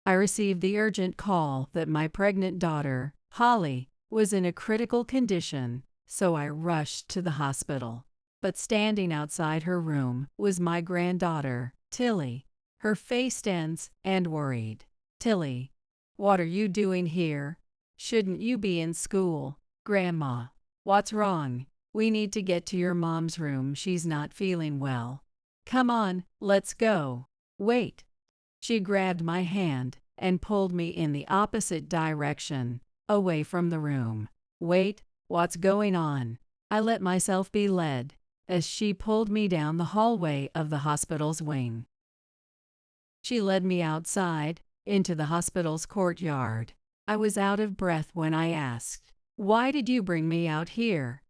I received the urgent call that my pregnant daughter, Holly, was in a critical condition, so I rushed to the hospital. But standing outside her room was my granddaughter, Tilly, her face tense and worried. "Tilly, what are you doing here? Shouldn't you be in school?" "Grandma, what's wrong? We need to get to your mom's room. She's not feeling well." "Come on, let's go." "Wait." She grabbed my hand and pulled me in the opposite direction, away from the room. "Wait, what's going on?" I let myself be led as she pulled me down the hallway of the hospital's wing. She led me outside, into the hospital's courtyard. I was out of breath when I asked, "Why did you bring me out here?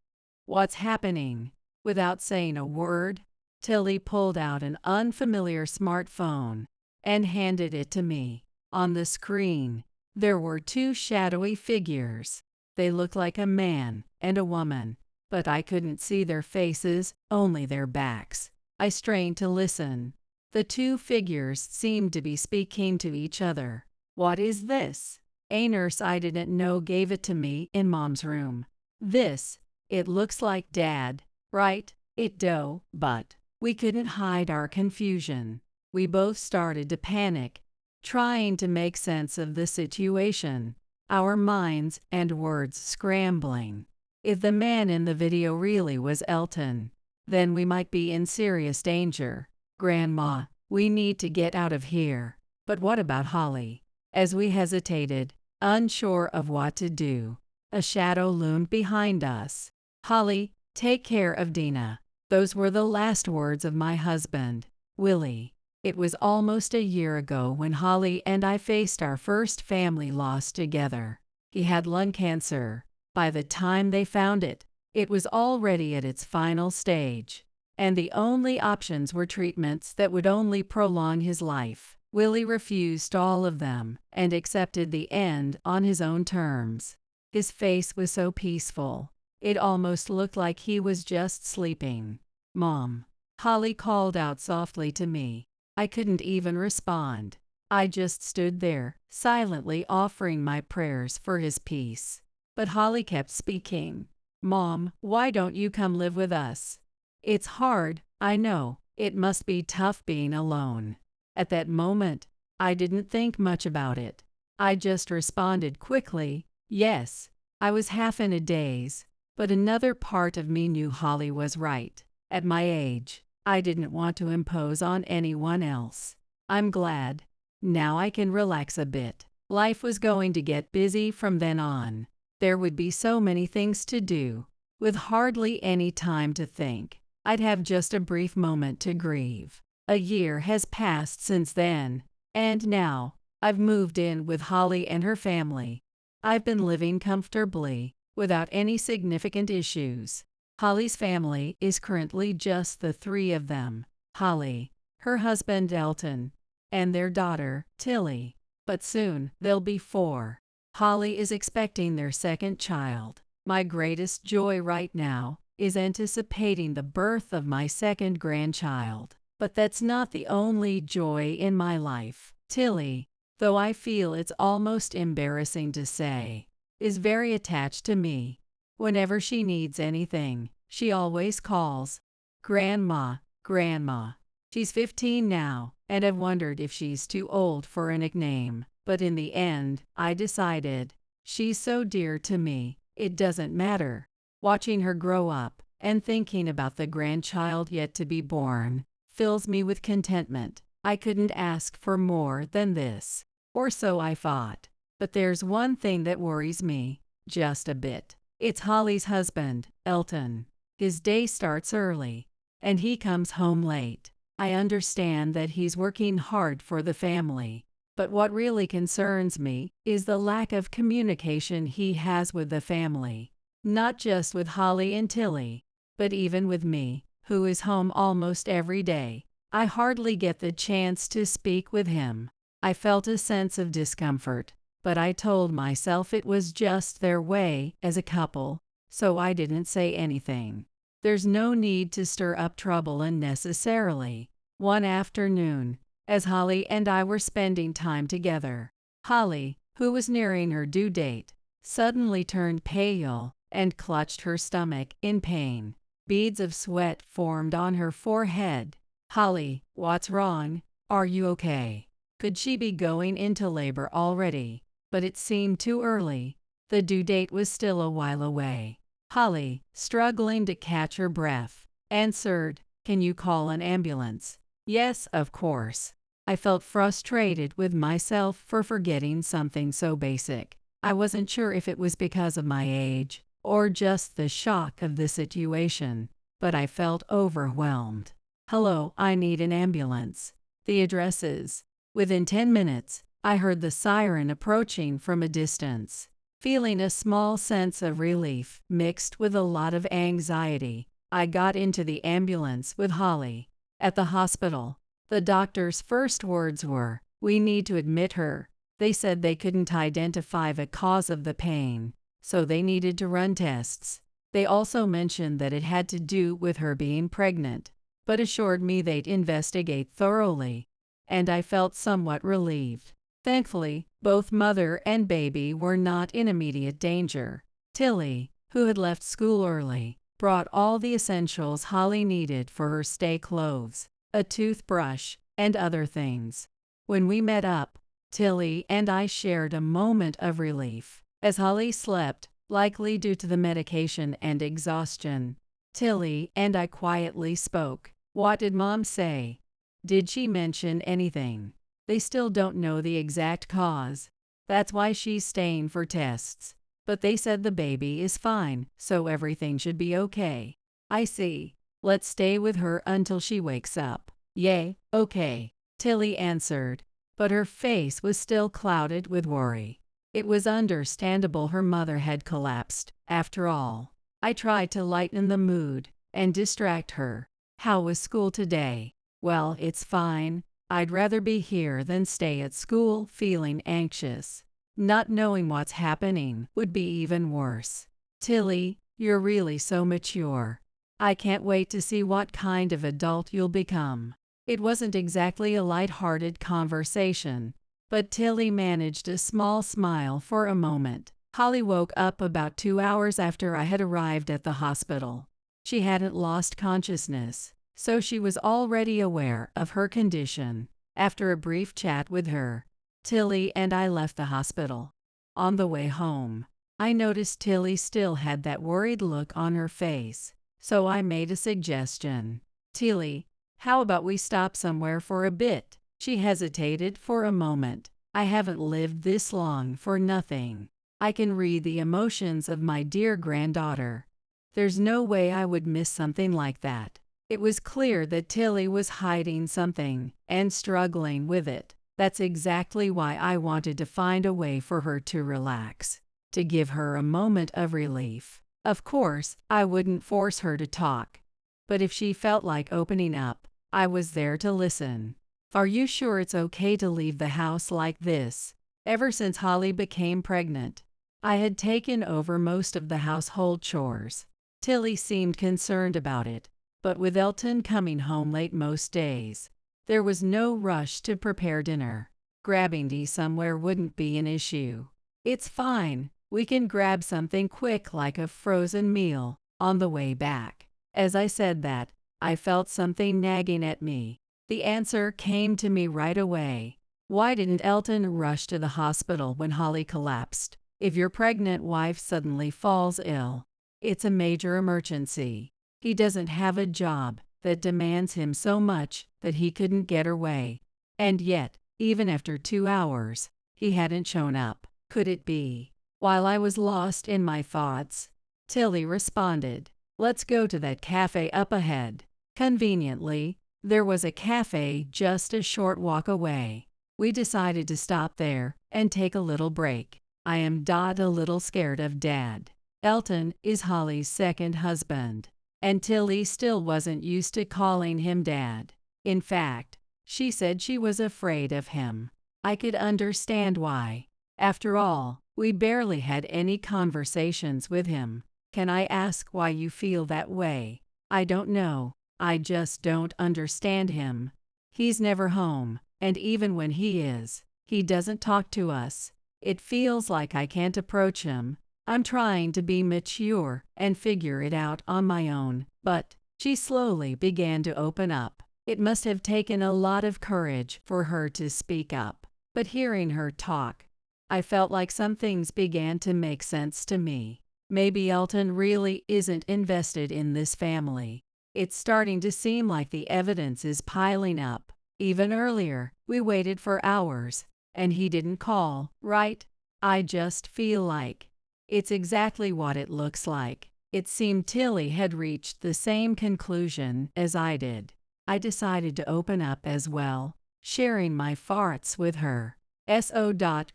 What's happening?" Without saying a word, Tilly pulled out an unfamiliar smartphone and handed it to me. On the screen, there were two shadowy figures. They looked like a man and a woman, but I couldn't see their faces, only their backs. I strained to listen. The two figures seemed to be speaking to each other. "What is this?" "A nurse I didn't know gave it to me in Mom's room." "This, it looks like Dad, right?" "It do, but..." We couldn't hide our confusion. We both started to panic, trying to make sense of the situation, our minds and words scrambling. If the man in the video really was Elton, then we might be in serious danger. "Grandma, we need to get out of here." "But what about Holly?" As we hesitated, unsure of what to do, a shadow loomed behind us. "Holly, take care of Dina." Those were the last words of my husband, Willie. It was almost a year ago when Holly and I faced our first family loss together. He had lung cancer. By the time they found it, it was already at its final stage, and the only options were treatments that would only prolong his life. Willie refused all of them and accepted the end on his own terms. His face was so peaceful, it almost looked like he was just sleeping. "Mom," Holly called out softly to me. I couldn't even respond. I just stood there, silently offering my prayers for his peace. But Holly kept speaking. "Mom, why don't you come live with us? It's hard, I know. It must be tough being alone." At that moment, I didn't think much about it. I just responded quickly, "Yes." I was half in a daze, but another part of me knew Holly was right. At my age, I didn't want to impose on anyone else. I'm glad. Now I can relax a bit. Life was going to get busy from then on. There would be so many things to do, with hardly any time to think. I'd have just a brief moment to grieve. A year has passed since then, and now I've moved in with Holly and her family. I've been living comfortably, without any significant issues. Holly's family is currently just the three of them: Holly, her husband Elton, and their daughter, Tilly. But soon there'll be four. Holly is expecting their second child. My greatest joy right now is anticipating the birth of my second grandchild. But that's not the only joy in my life. Tilly, though I feel it's almost embarrassing to say, is very attached to me. Whenever she needs anything, she always calls, "Grandma, Grandma." She's 15 now, and I've wondered if she's too old for a nickname. But in the end, I decided, she's so dear to me, it doesn't matter. Watching her grow up and thinking about the grandchild yet to be born fills me with contentment. I couldn't ask for more than this, or so I thought. But there's one thing that worries me, just a bit. It's Holly's husband, Elton. His day starts early, and he comes home late. I understand that he's working hard for the family, but what really concerns me is the lack of communication he has with the family. Not just with Holly and Tilly, but even with me, who is home almost every day. I hardly get the chance to speak with him. I felt a sense of discomfort, but I told myself it was just their way as a couple, so I didn't say anything. There's no need to stir up trouble unnecessarily. One afternoon, as Holly and I were spending time together. Holly, who was nearing her due date, suddenly turned pale and clutched her stomach in pain. Beads of sweat formed on her forehead. "Holly, what's wrong? Are you okay?" Could she be going into labor already? But it seemed too early. The due date was still a while away. Holly, struggling to catch her breath, answered, "Can you call an ambulance?" "Yes, of course." I felt frustrated with myself for forgetting something so basic. I wasn't sure if it was because of my age or just the shock of the situation, but I felt overwhelmed. "Hello, I need an ambulance. The address is..." Within 10 minutes, I heard the siren approaching from a distance. Feeling a small sense of relief mixed with a lot of anxiety, I got into the ambulance with Holly. At the hospital, the doctor's first words were, "We need to admit her." They said they couldn't identify the cause of the pain, so they needed to run tests. They also mentioned that it had to do with her being pregnant, but assured me they'd investigate thoroughly, and I felt somewhat relieved. Thankfully, both mother and baby were not in immediate danger. Tilly, who had left school early, brought all the essentials Holly needed for her stay clothes, a toothbrush, and other things. When we met up, Tilly and I shared a moment of relief. As Holly slept, likely due to the medication and exhaustion, Tilly and I quietly spoke. "What did Mom say? Did she mention anything?" "They still don't know the exact cause. That's why she's staying for tests. But they said the baby is fine, so everything should be okay." "I see. Let's stay with her until she wakes up." "Yay, okay," Tilly answered, but her face was still clouded with worry. It was understandable her mother had collapsed, after all. I tried to lighten the mood and distract her. "How was school today?" "Well, it's fine. I'd rather be here than stay at school feeling anxious. Not knowing what's happening would be even worse." "Tilly, you're really so mature. I can't wait to see what kind of adult you'll become." It wasn't exactly a light-hearted conversation, but Tilly managed a small smile for a moment. Holly woke up about 2 hours after I had arrived at the hospital. She hadn't lost consciousness, so she was already aware of her condition. After a brief chat with her, Tilly and I left the hospital. On the way home, I noticed Tilly still had that worried look on her face, so I made a suggestion. "Tilly, how about we stop somewhere for a bit?" She hesitated for a moment. "I haven't lived this long for nothing. I can read the emotions of my dear granddaughter. There's no way I would miss something like that." It was clear that Tilly was hiding something and struggling with it. That's exactly why I wanted to find a way for her to relax, to give her a moment of relief. Of course, I wouldn't force her to talk, but if she felt like opening up, I was there to listen. "Are you sure it's okay to leave the house like this?" Ever since Holly became pregnant, I had taken over most of the household chores. Tilly seemed concerned about it, but with Elton coming home late most days, there was no rush to prepare dinner. Grabbing tea somewhere wouldn't be an issue. "It's fine, we can grab something quick like a frozen meal on the way back." As I said that, I felt something nagging at me. The answer came to me right away. Why didn't Elton rush to the hospital when Holly collapsed? If your pregnant wife suddenly falls ill, it's a major emergency. He doesn't have a job that demands him so much that he couldn't get away. And yet, even after 2 hours, he hadn't shown up. Could it be? While I was lost in my thoughts, Tilly responded, "Let's go to that cafe up ahead." Conveniently, there was a cafe just a short walk away. We decided to stop there and take a little break. I am a little scared of Dad. Elton is Holly's second husband, and Tilly still wasn't used to calling him Dad. In fact, she said she was afraid of him. I could understand why. After all, we barely had any conversations with him. "Can I ask why you feel that way?" "I don't know. I just don't understand him. He's never home. and even when he is, he doesn't talk to us. It feels like I can't approach him. I'm trying to be mature and figure it out on my own, but she slowly began to open up. It must have taken a lot of courage for her to speak up, but hearing her talk, I felt like some things began to make sense to me. Maybe Elton really isn't invested in this family. It's starting to seem like the evidence is piling up. Even earlier, we waited for hours, and he didn't call, right? I just feel like it's exactly what it looks like. It seemed Tilly had reached the same conclusion as I did. I decided to open up as well, sharing my farts with her.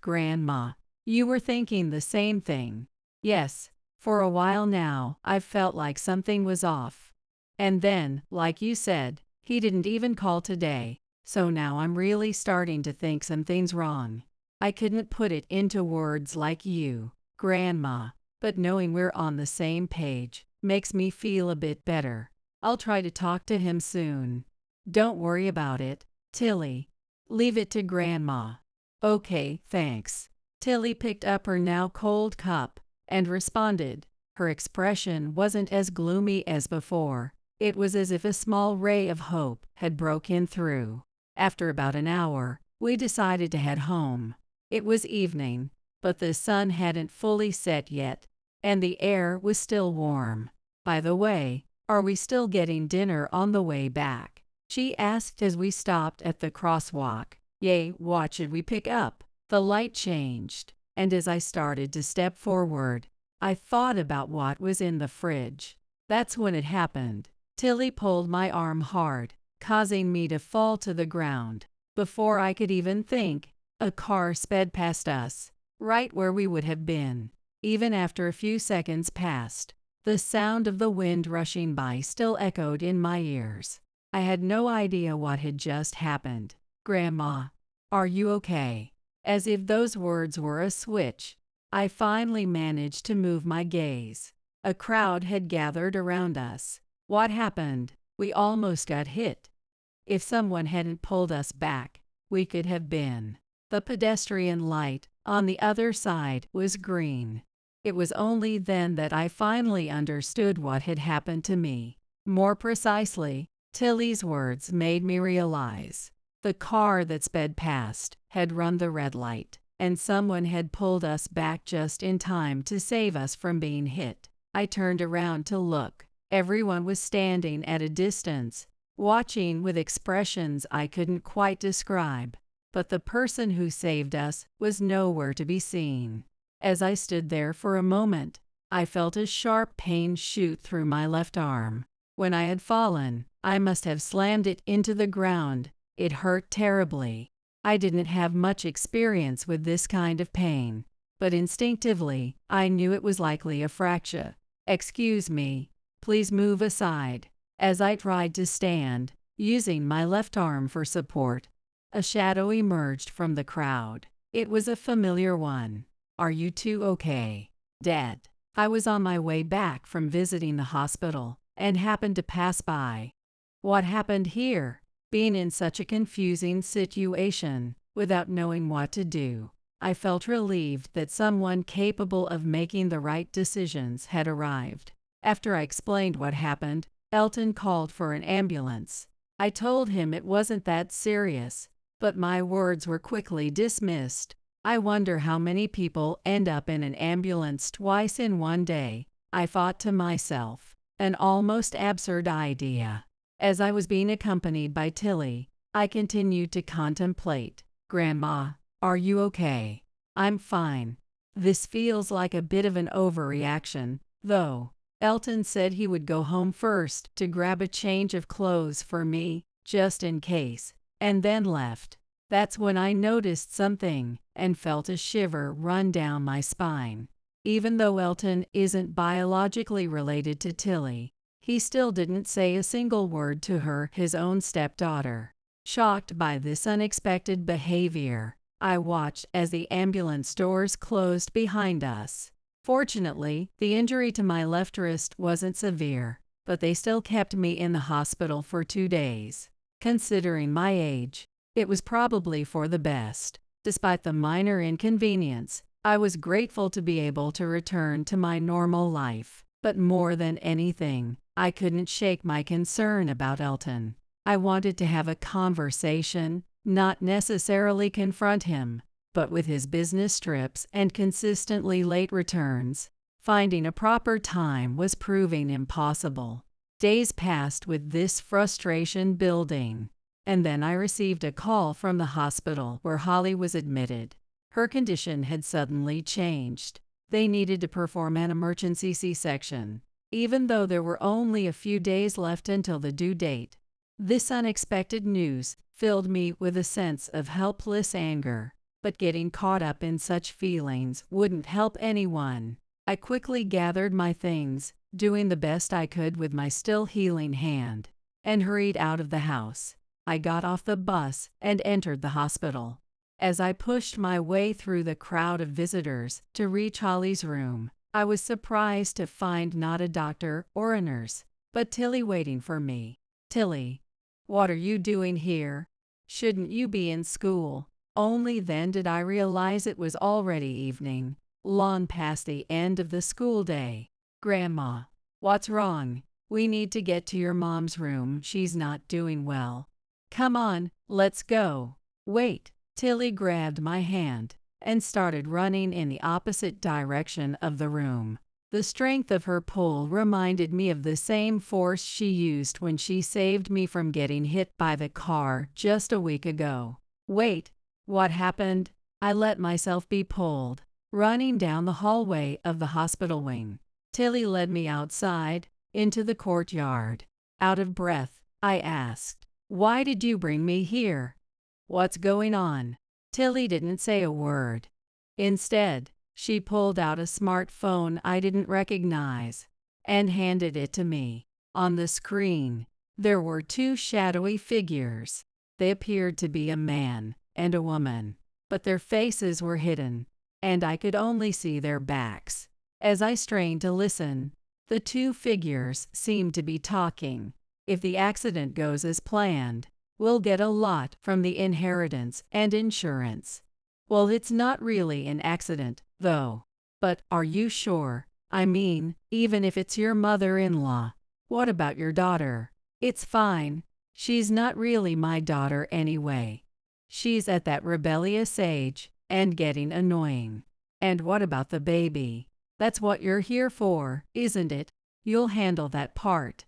Grandma, you were thinking the same thing. Yes, for a while now, I've felt like something was off. And then, like you said, he didn't even call today, so now I'm really starting to think something's wrong. I couldn't put it into words like you, Grandma, but knowing we're on the same page makes me feel a bit better. I'll try to talk to him soon. Don't worry about it, Tilly. Leave it to Grandma. Okay, thanks. Tilly picked up her now cold cup and responded. Her expression wasn't as gloomy as before. It was as if a small ray of hope had broken through. After about an hour, we decided to head home. It was evening, but the sun hadn't fully set yet, and the air was still warm. By the way, are we still getting dinner on the way back? She asked as we stopped at the crosswalk. Yay, what should we pick up? The light changed, and as I started to step forward, I thought about what was in the fridge. That's when it happened. Tilly pulled my arm hard, causing me to fall to the ground. Before I could even think, a car sped past us, right where we would have been. Even after a few seconds passed, the sound of the wind rushing by still echoed in my ears. I had no idea what had just happened. Grandma, are you okay? As if those words were a switch, I finally managed to move my gaze. A crowd had gathered around us. What happened? We almost got hit. If someone hadn't pulled us back, we could have been. The pedestrian light on the other side was green. It was only then that I finally understood what had happened to me. More precisely, Tilly's words made me realize. The car that sped past had run the red light, and someone had pulled us back just in time to save us from being hit. I turned around to look. Everyone was standing at a distance, watching with expressions I couldn't quite describe. But the person who saved us was nowhere to be seen. As I stood there for a moment, I felt a sharp pain shoot through my left arm. When I had fallen, I must have slammed it into the ground. It hurt terribly. I didn't have much experience with this kind of pain, but instinctively, I knew it was likely a fracture. Excuse me, please move aside. As I tried to stand, using my left arm for support, a shadow emerged from the crowd. It was a familiar one. Are you two okay? Dad. I was on my way back from visiting the hospital and happened to pass by. What happened here? Being in such a confusing situation, without knowing what to do, I felt relieved that someone capable of making the right decisions had arrived. After I explained what happened, Elton called for an ambulance. I told him it wasn't that serious, but my words were quickly dismissed. I wonder how many people end up in an ambulance twice in one day, I thought to myself. An almost absurd idea. As I was being accompanied by Tilly, I continued to contemplate. Grandma, are you okay? I'm fine. This feels like a bit of an overreaction, though. Elton said he would go home first to grab a change of clothes for me, just in case, and then left. That's when I noticed something and felt a shiver run down my spine. Even though Elton isn't biologically related to Tilly, he still didn't say a single word to her, his own stepdaughter. Shocked by this unexpected behavior, I watched as the ambulance doors closed behind us. Fortunately, the injury to my left wrist wasn't severe, but they still kept me in the hospital for 2 days. Considering my age, It was probably for the best. Despite the minor inconvenience, I was grateful to be able to return to my normal life. But more than anything, I couldn't shake my concern about Elton. I wanted to have a conversation, not necessarily confront him, but with his business trips and consistently late returns, finding a proper time was proving impossible. Days passed with this frustration building, and then I received a call from the hospital where Holly was admitted. Her condition had suddenly changed. They needed to perform an emergency C-section, even though there were only a few days left until the due date. This unexpected news filled me with a sense of helpless anger, but getting caught up in such feelings wouldn't help anyone. I quickly gathered my things, doing the best I could with my still healing hand, and hurried out of the house. I got off the bus and entered the hospital. As I pushed my way through the crowd of visitors to reach Holly's room, I was surprised to find not a doctor or a nurse, but Tilly waiting for me. "Tilly, what are you doing here? Shouldn't you be in school?" Only then did I realize it was already evening, long past the end of the school day. "Grandma, what's wrong? We need to get to your mom's room. She's not doing well. Come on, let's go." "Wait." Tilly grabbed my hand and started running in the opposite direction of the room. The strength of her pull reminded me of the same force she used when she saved me from getting hit by the car just a week ago. "Wait, what happened?" I let myself be pulled, running down the hallway of the hospital wing. Tilly led me outside, into the courtyard. Out of breath, I asked, "Why did you bring me here? What's going on?" Tilly didn't say a word. Instead, she pulled out a smartphone I didn't recognize and handed it to me. On the screen, there were two shadowy figures. They appeared to be a man and a woman, but their faces were hidden, and I could only see their backs. As I strained to listen, the two figures seemed to be talking. "If the accident goes as planned, we'll get a lot from the inheritance and insurance." "Well, it's not really an accident, though." "But are you sure? I mean, even if it's your mother-in-law, what about your daughter?" "It's fine. She's not really my daughter anyway. She's at that rebellious age and getting annoying." "And what about the baby? That's what you're here for, isn't it? You'll handle that part.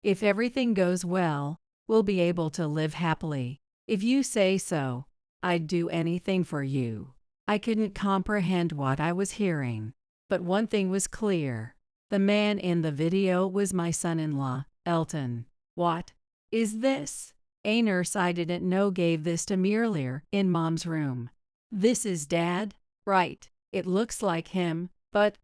If everything goes well, we'll be able to live happily." "If you say so, I'd do anything for you." I couldn't comprehend what I was hearing, but one thing was clear. The man in the video was my son-in-law, Elton. "What is this?" "A nurse I didn't know gave this to me earlier in Mom's room." "This is Dad?" "Right. It looks like him, but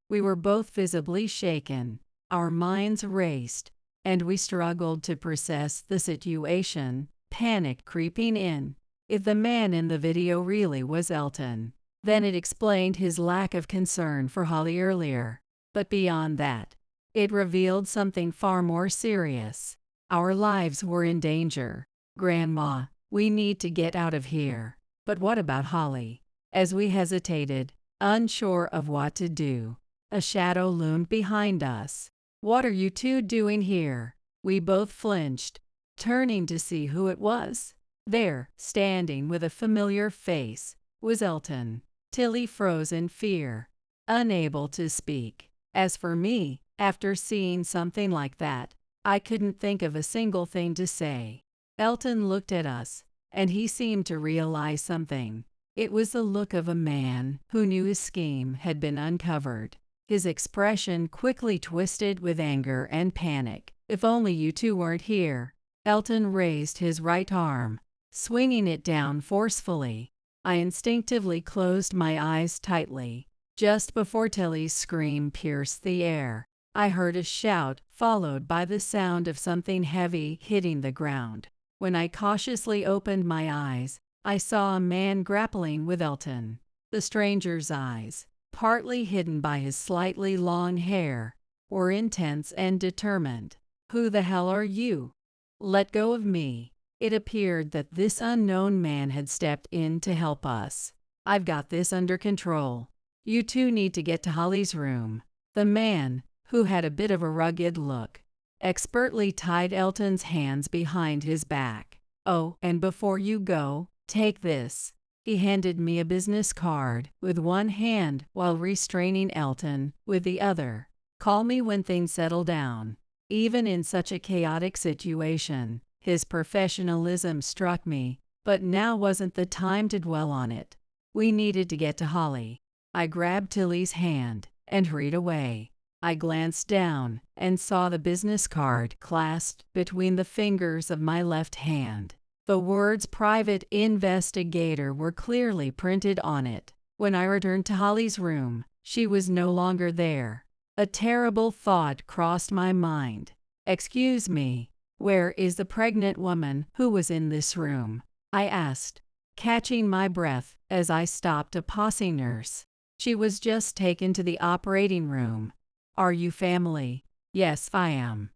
we were both visibly shaken. Our minds raced, and we struggled to process the situation, panic creeping in. If the man in the video really was Elton, then it explained his lack of concern for Holly earlier. But beyond that, it revealed something far more serious. Our lives were in danger. "Grandma, we need to get out of here." "But what about Holly?" As we hesitated, unsure of what to do, a shadow loomed behind us. "What are you two doing here?" We both flinched, turning to see who it was. There, standing with a familiar face, was Elton. Tilly froze in fear, unable to speak. As for me, after seeing something like that, I couldn't think of a single thing to say. Elton looked at us, and he seemed to realize something. It was the look of a man who knew his scheme had been uncovered. His expression quickly twisted with anger and panic. "If only you two weren't here." Elton raised his right arm, swinging it down forcefully. I instinctively closed my eyes tightly. Just before Tilly's scream pierced the air, I heard a shout followed by the sound of something heavy hitting the ground. When I cautiously opened my eyes, I saw a man grappling with Elton. The stranger's eyes, partly hidden by his slightly long hair, were intense and determined. "Who the hell are you? Let go of me." It appeared that this unknown man had stepped in to help us. "I've got this under control. You two need to get to Holly's room." The man, who had a bit of a rugged look, expertly tied Elton's hands behind his back. "Oh, and before you go, take this." He handed me a business card with one hand while restraining Elton with the other. "Call me when things settle down." Even in such a chaotic situation, his professionalism struck me, but now wasn't the time to dwell on it. We needed to get to Holly. I grabbed Tilly's hand and hurried away. I glanced down and saw the business card clasped between the fingers of my left hand. The words "Private Investigator" were clearly printed on it. When I returned to Holly's room, she was no longer there. A terrible thought crossed my mind. "Excuse me, where is the pregnant woman who was in this room?" I asked, catching my breath as I stopped a posse nurse. "She was just taken to the operating room." "Are you family?" "Yes, I am."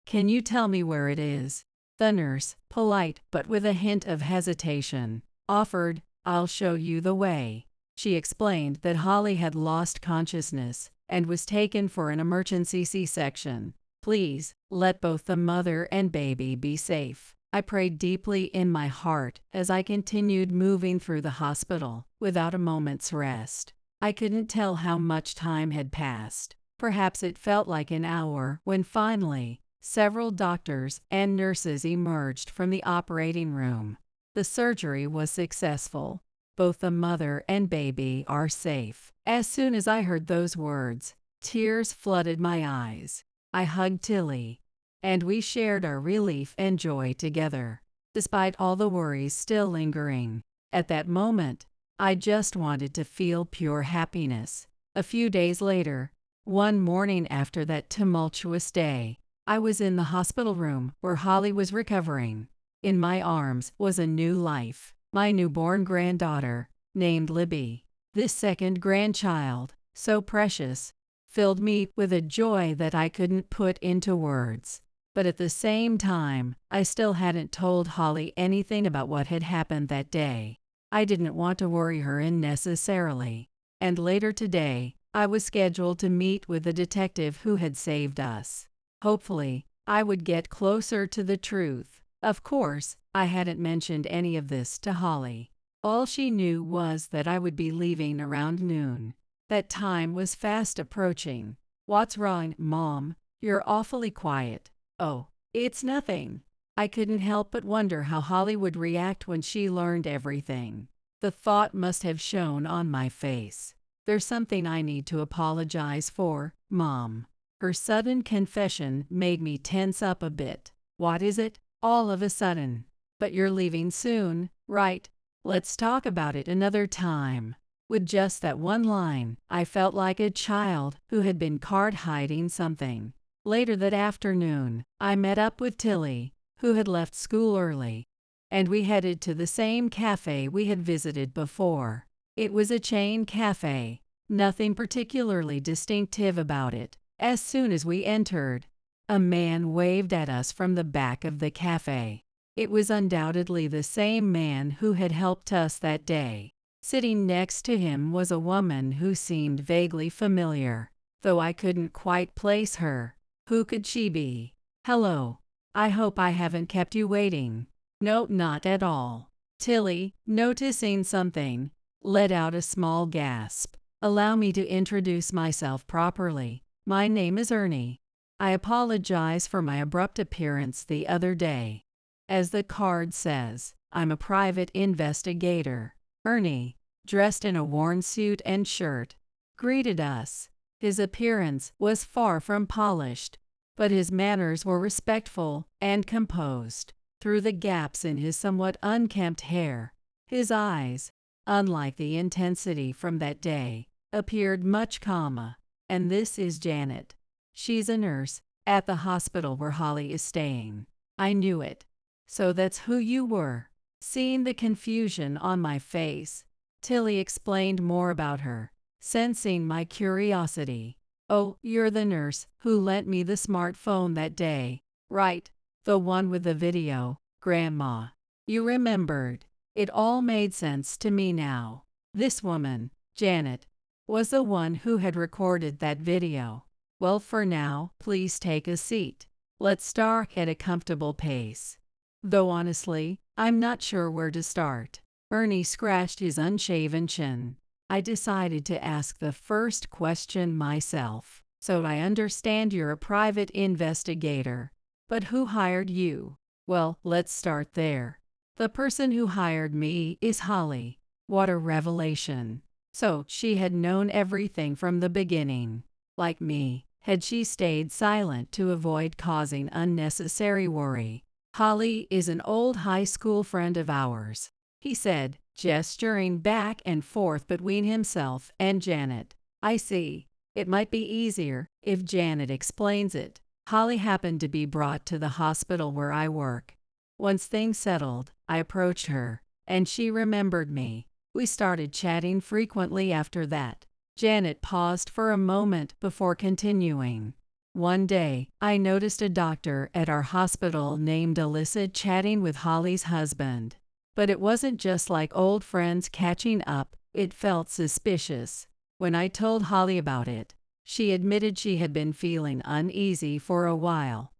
"Can you tell me where it is?" The nurse, polite but with a hint of hesitation, offered, "I'll show you the way." She explained that Holly had lost consciousness and was taken for an emergency C-section. "Please, let both the mother and baby be safe." I prayed deeply in my heart as I continued moving through the hospital without a moment's rest. I couldn't tell how much time had passed. Perhaps it felt like an hour when finally, several doctors and nurses emerged from the operating room. The surgery was successful. Both the mother and baby are safe. As soon as I heard those words, tears flooded my eyes. I hugged Tilly, and we shared our relief and joy together, despite all the worries still lingering. At that moment, I just wanted to feel pure happiness. A few days later, one morning after that tumultuous day, I was in the hospital room where Holly was recovering. In my arms was a new life, my newborn granddaughter, named Libby. This second grandchild, so precious, filled me with a joy that I couldn't put into words. But at the same time, I still hadn't told Holly anything about what had happened that day. I didn't want to worry her unnecessarily. And later today, I was scheduled to meet with the detective who had saved us. Hopefully, I would get closer to the truth. Of course, I hadn't mentioned any of this to Holly. All she knew was that I would be leaving around noon. That time was fast approaching. "What's wrong, Mom? You're awfully quiet." "Oh, it's nothing." I couldn't help but wonder how Holly would react when she learned everything. The thought must have shown on my face. "There's something I need to apologize for, Mom." Her sudden confession made me tense up a bit. "What is it?" "All of a sudden." "But you're leaving soon, right?" "Let's talk about it another time." With just that one line, I felt like a child who had been caught hiding something. Later that afternoon, I met up with Tilly, who had left school early, and we headed to the same cafe we had visited before. It was a chain cafe, nothing particularly distinctive about it. As soon as we entered, a man waved at us from the back of the cafe. It was undoubtedly the same man who had helped us that day. Sitting next to him was a woman who seemed vaguely familiar, though I couldn't quite place her. Who could she be? "Hello. I hope I haven't kept you waiting." "No, not at all." Tilly, noticing something, let out a small gasp. "Allow me to introduce myself properly. My name is Ernie. I apologize for my abrupt appearance the other day. As the card says, I'm a private investigator." Ernie, dressed in a worn suit and shirt, greeted us. His appearance was far from polished, but his manners were respectful and composed. Through the gaps in his somewhat unkempt hair, his eyes, unlike the intensity from that day, appeared much calmer. "And this is Janet. She's a nurse at the hospital where Holly is staying." I knew it. "So that's who you were." Seeing the confusion on my face, Tilly explained more about her, sensing my curiosity. "Oh, you're the nurse who lent me the smartphone that day, right? The one with the video." Grandma. You remembered. It all made sense to me now. This woman, Janet, was the one who had recorded that video. Well, for now, please take a seat. Let's start at a comfortable pace. Though honestly, I'm not sure where to start. Ernie scratched his unshaven chin. I decided to ask the first question myself. So I understand you're a private investigator. But who hired you? Well, let's start there. The person who hired me is Holly. What a revelation. So she had known everything from the beginning. Like me, had she stayed silent to avoid causing unnecessary worry. Holly is an old high school friend of ours, he said, gesturing back and forth between himself and Janet. I see. It might be easier if Janet explains it. Holly happened to be brought to the hospital where I work. Once things settled, I approached her, and she remembered me. We started chatting frequently after that. Janet paused for a moment before continuing. One day, I noticed a doctor at our hospital named Alyssa chatting with Holly's husband. But it wasn't just like old friends catching up, it felt suspicious. When I told Holly about it, she admitted she had been feeling uneasy for a while.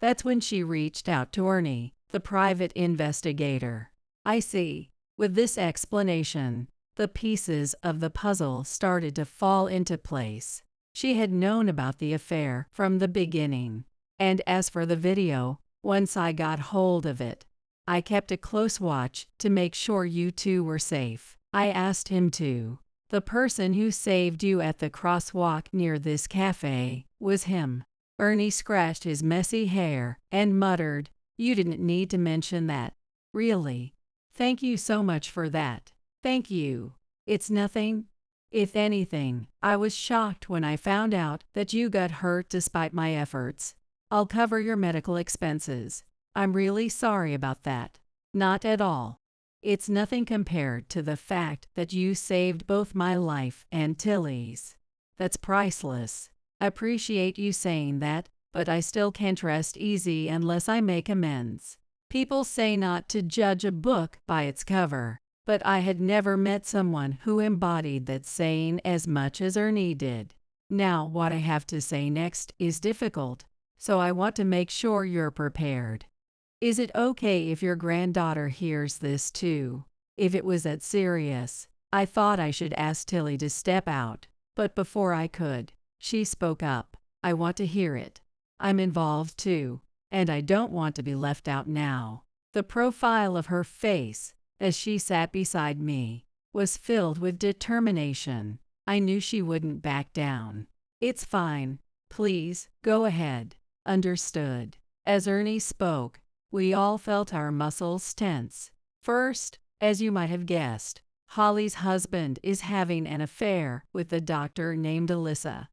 That's when she reached out to Ernie, the private investigator. I see. With this explanation, the pieces of the puzzle started to fall into place. She had known about the affair from the beginning. And as for the video, once I got hold of it, I kept a close watch to make sure you two were safe. I asked him to. The person who saved you at the crosswalk near this cafe was him. Ernie scratched his messy hair and muttered, "You didn't need to mention that." Really? Thank you so much for that. Thank you. It's nothing. If anything, I was shocked when I found out that you got hurt despite my efforts. I'll cover your medical expenses. I'm really sorry about that. Not at all. It's nothing compared to the fact that you saved both my life and Tilly's. That's priceless. I appreciate you saying that, but I still can't rest easy unless I make amends. People say not to judge a book by its cover, but I had never met someone who embodied that saying as much as Ernie did. Now, what I have to say next is difficult, so I want to make sure you're prepared. Is it okay if your granddaughter hears this too? If it was that serious, I thought I should ask Tilly to step out, but before I could, she spoke up. I want to hear it. I'm involved too, and I don't want to be left out now. The profile of her face, as she sat beside me, was filled with determination. I knew she wouldn't back down. It's fine. Please, go ahead. Understood. As Ernie spoke, we all felt our muscles tense. First, as you might have guessed, Holly's husband is having an affair with a doctor named Alyssa.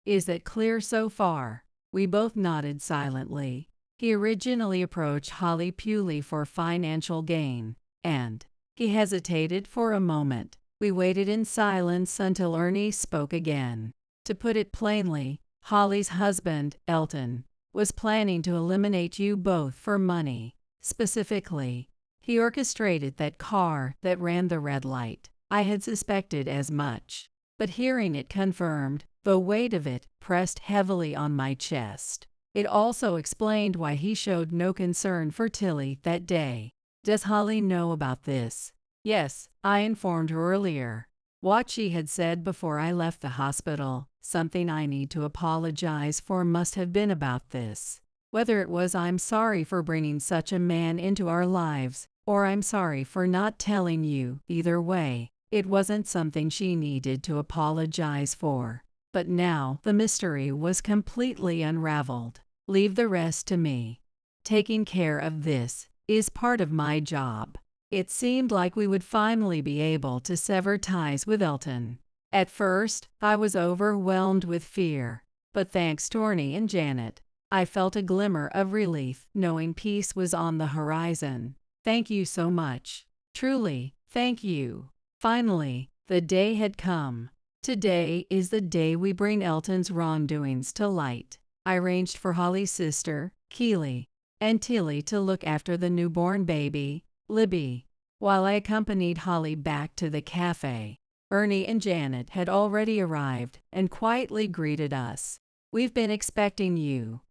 Is that clear so far? We both nodded silently. He originally approached Holly purely for financial gain, and he hesitated for a moment. We waited in silence until Ernie spoke again. To put it plainly, Holly's husband, Elton, was planning to eliminate you both for money. Specifically, he orchestrated that car that ran the red light. I had suspected as much, but hearing it confirmed, the weight of it pressed heavily on my chest. It also explained why he showed no concern for Tilly that day. Does Holly know about this? Yes, I informed her earlier. What she had said before I left the hospital, something I need to apologize for, must have been about this. Whether it was I'm sorry for bringing such a man into our lives, or I'm sorry for not telling you, either way, it wasn't something she needed to apologize for. But now the mystery was completely unraveled. Leave the rest to me. Taking care of this is part of my job. It seemed like we would finally be able to sever ties with Elton. At first, I was overwhelmed with fear, but thanks to Ernie and Janet, I felt a glimmer of relief knowing peace was on the horizon. Thank you so much. Truly, thank you. Finally, the day had come. Today is the day we bring Elton's wrongdoings to light. I arranged for Holly's sister, Keely, and Tilly to look after the newborn baby, Libby, while I accompanied Holly back to the cafe. Ernie and Janet had already arrived and quietly greeted us. "We've been expecting you.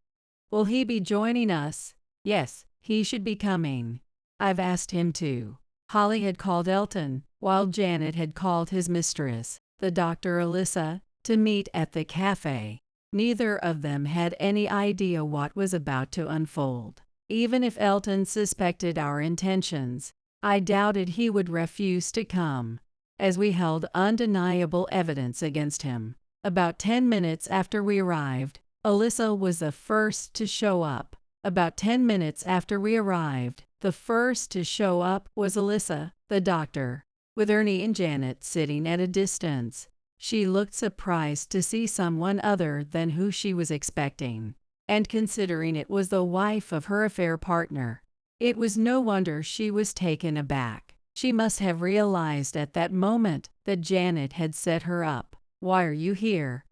Will he be joining us?" "Yes, he should be coming. I've asked him to." Holly had called Elton, while Janet had called his mistress, the Dr. Alyssa, to meet at the cafe. Neither of them had any idea what was about to unfold. Even if Elton suspected our intentions, I doubted he would refuse to come, as we held undeniable evidence against him. About 10 minutes after we arrived, Alyssa was the first to show up. About 10 minutes after we arrived, the first to show up was Alyssa, the doctor, with Ernie and Janet sitting at a distance. She looked surprised to see someone other than who she was expecting, and considering it was the wife of her affair partner, it was no wonder she was taken aback. She must have realized at that moment that Janet had set her up. "Why are you here?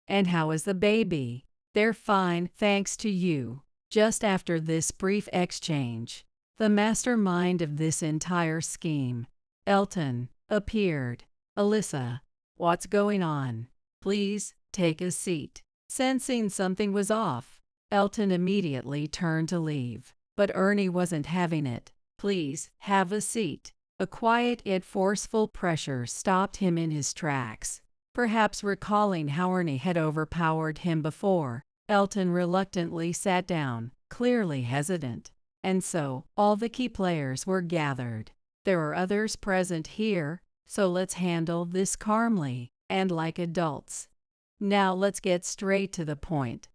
And how is the baby?" "They're fine, thanks to you." Just after this brief exchange, the mastermind of this entire scheme, Elton, appeared. "Alyssa, what's going on? Please, take a seat." Sensing something was off, Elton immediately turned to leave, but Ernie wasn't having it. "Please, have a seat." A quiet yet forceful pressure stopped him in his tracks. Perhaps recalling how Ernie had overpowered him before, Elton reluctantly sat down, clearly hesitant. And so, all the key players were gathered. "There are others present here, so let's handle this calmly and like adults. Now let's get straight to the point.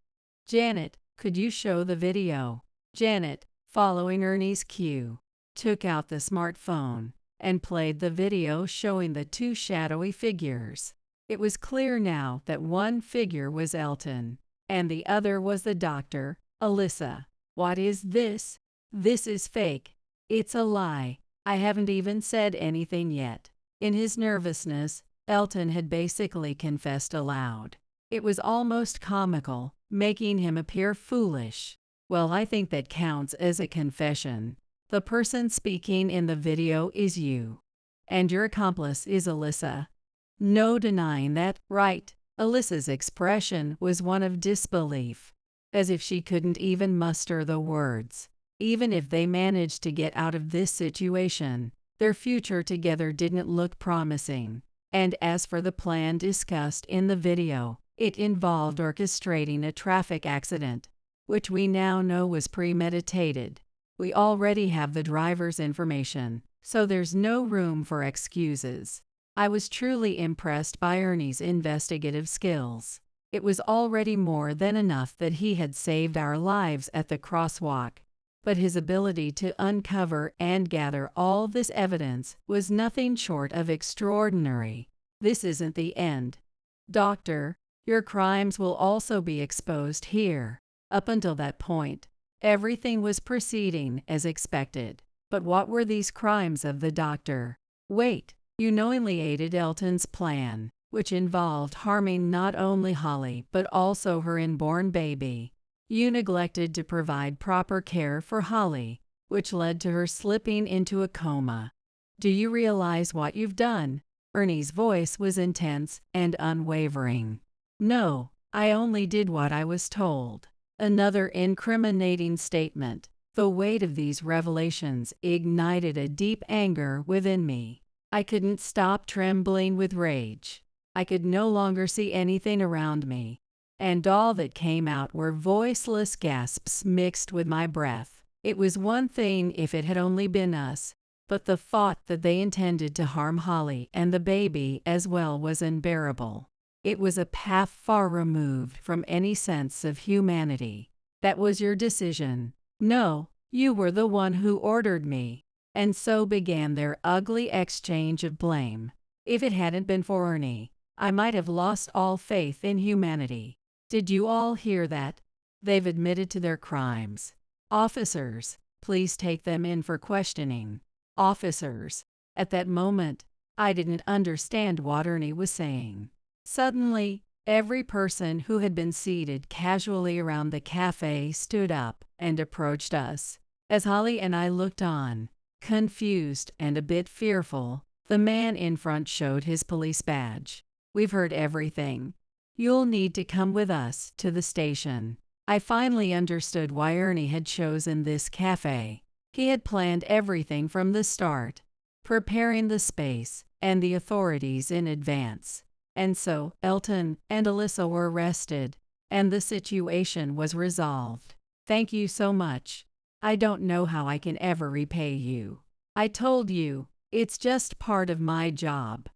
Janet, could you show the video?" Janet, following Ernie's cue, took out the smartphone and played the video showing the two shadowy figures. It was clear now that one figure was Elton, and the other was the doctor, Alyssa. "What is this? This is fake. It's a lie. I haven't even said anything yet." In his nervousness, Elton had basically confessed aloud. It was almost comical, making him appear foolish. "Well, I think that counts as a confession. The person speaking in the video is you, and your accomplice is Alyssa. No denying that, right?" Alyssa's expression was one of disbelief, as if she couldn't even muster the words. Even if they managed to get out of this situation, their future together didn't look promising. And as for the plan discussed in the video, it involved orchestrating a traffic accident, which we now know was premeditated. We already have the driver's information, so there's no room for excuses. I was truly impressed by Ernie's investigative skills. It was already more than enough that he had saved our lives at the crosswalk, but his ability to uncover and gather all this evidence was nothing short of extraordinary. This isn't the end. Doctor, your crimes will also be exposed here. Up until that point, everything was proceeding as expected. But what were these crimes of the doctor? Wait. You knowingly aided Elton's plan, which involved harming not only Holly but also her inborn baby. You neglected to provide proper care for Holly, which led to her slipping into a coma. Do you realize what you've done? Ernie's voice was intense and unwavering. No, I only did what I was told. Another incriminating statement. The weight of these revelations ignited a deep anger within me. I couldn't stop trembling with rage. I could no longer see anything around me, and all that came out were voiceless gasps mixed with my breath. It was one thing if it had only been us, but the thought that they intended to harm Holly and the baby as well was unbearable. It was a path far removed from any sense of humanity. That was your decision. No, you were the one who ordered me. And so began their ugly exchange of blame. If it hadn't been for Ernie, I might have lost all faith in humanity. Did you all hear that? They've admitted to their crimes. Officers, please take them in for questioning. Officers. At that moment, I didn't understand what Ernie was saying. Suddenly, Every person who had been seated casually around the cafe stood up and approached us. As Holly and I looked on, confused and a bit fearful, the man in front showed his police badge. "We've heard everything. You'll need to come with us to the station." I finally understood why Ernie had chosen this cafe. He had planned everything from the start, preparing the space and the authorities in advance. And so, Elton and Alyssa were arrested, and the situation was resolved. "Thank you so much. I don't know how I can ever repay you. I told you, it's just part of my job.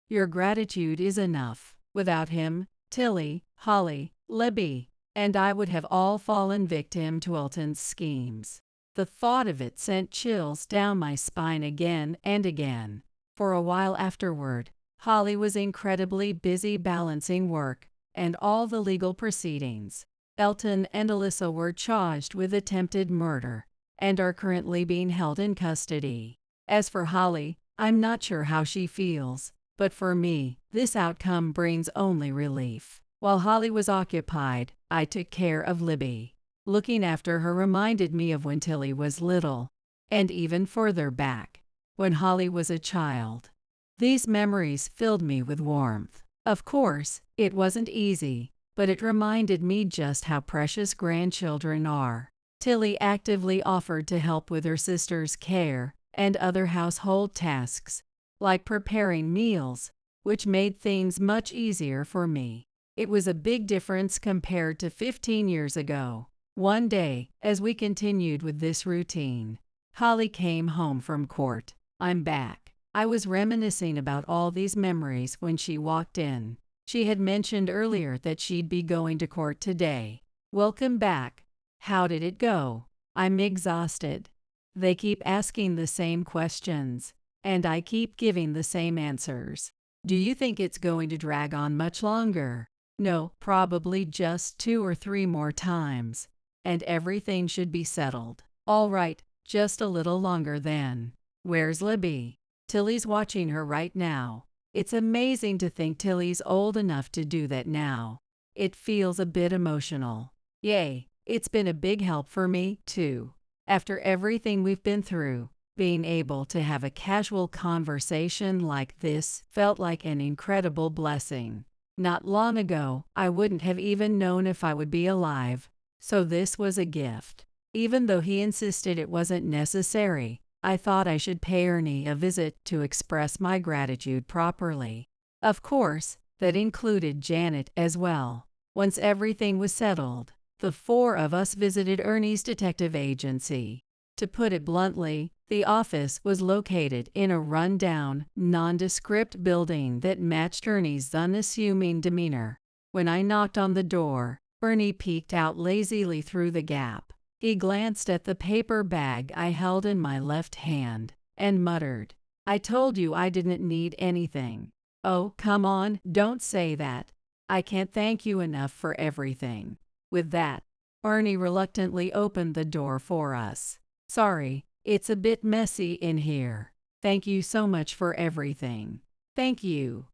Your gratitude is enough. Without him, Tilly, Holly, Libby, and I would have all fallen victim to Elton's schemes." The thought of it sent chills down my spine again and again. For a while afterward, Holly was incredibly busy balancing work and all the legal proceedings. Elton and Alyssa were charged with attempted murder and are currently being held in custody. As for Holly, I'm not sure how she feels, but for me, this outcome brings only relief. While Holly was occupied, I took care of Libby. Looking after her reminded me of when Tilly was little, and even further back, when Holly was a child. These memories filled me with warmth. Of course, it wasn't easy, but it reminded me just how precious grandchildren are. Tilly actively offered to help with her sister's care and other household tasks, like preparing meals, which made things much easier for me. It was a big difference compared to 15 years ago. One day, as we continued with this routine, Holly came home from court. "I'm back." I was reminiscing about all these memories when she walked in. She had mentioned earlier that she'd be going to court today. "Welcome back. How did it go?" "I'm exhausted. They keep asking the same questions, and I keep giving the same answers." "Do you think it's going to drag on much longer?" "No, probably just 2 or 3 more times, and everything should be settled." "All right, just a little longer then." "Where's Libby?" "Tilly's watching her right now." It's amazing to think Tilly's old enough to do that now. It feels a bit emotional. Yay, it's been a big help for me, too. After everything we've been through, being able to have a casual conversation like this felt like an incredible blessing. Not long ago, I wouldn't have even known if I would be alive, so this was a gift. Even though he insisted it wasn't necessary, I thought I should pay Ernie a visit to express my gratitude properly. Of course, that included Janet as well. Once everything was settled, the 4 of us visited Ernie's detective agency. To put it bluntly, the office was located in a run-down, nondescript building that matched Ernie's unassuming demeanor. When I knocked on the door, Ernie peeked out lazily through the gap. He glanced at the paper bag I held in my left hand and muttered, "I told you I didn't need anything." "Oh, come on, don't say that. I can't thank you enough for everything." With that, Ernie reluctantly opened the door for us. "Sorry, it's a bit messy in here. Thank you so much for everything." Thank you,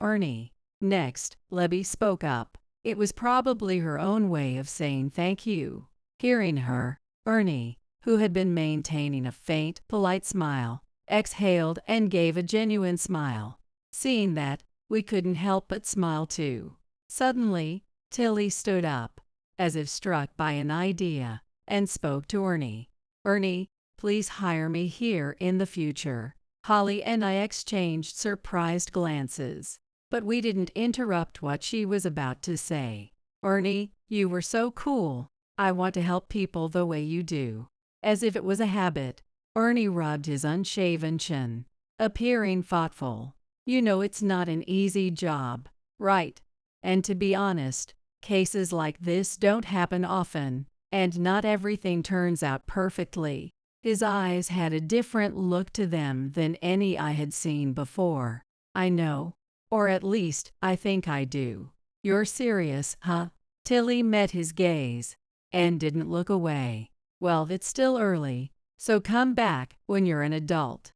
Ernie." Next, Libby spoke up. It was probably her own way of saying thank you. Hearing her, Ernie, who had been maintaining a faint, polite smile, exhaled and gave a genuine smile. Seeing that, we couldn't help but smile too. Suddenly, Tilly stood up, as if struck by an idea, and spoke to Ernie. "Ernie, please hire me here in the future." Holly and I exchanged surprised glances, but we didn't interrupt what she was about to say. "Ernie, you were so cool. I want to help people the way you do." As if it was a habit, Ernie rubbed his unshaven chin, appearing thoughtful. "You know it's not an easy job, right? And to be honest, cases like this don't happen often, and not everything turns out perfectly." His eyes had a different look to them than any I had seen before. "I know. Or at least, I think I do." "You're serious, huh?" Tilly met his gaze and didn't look away. "Well, it's still early, so come back when you're an adult.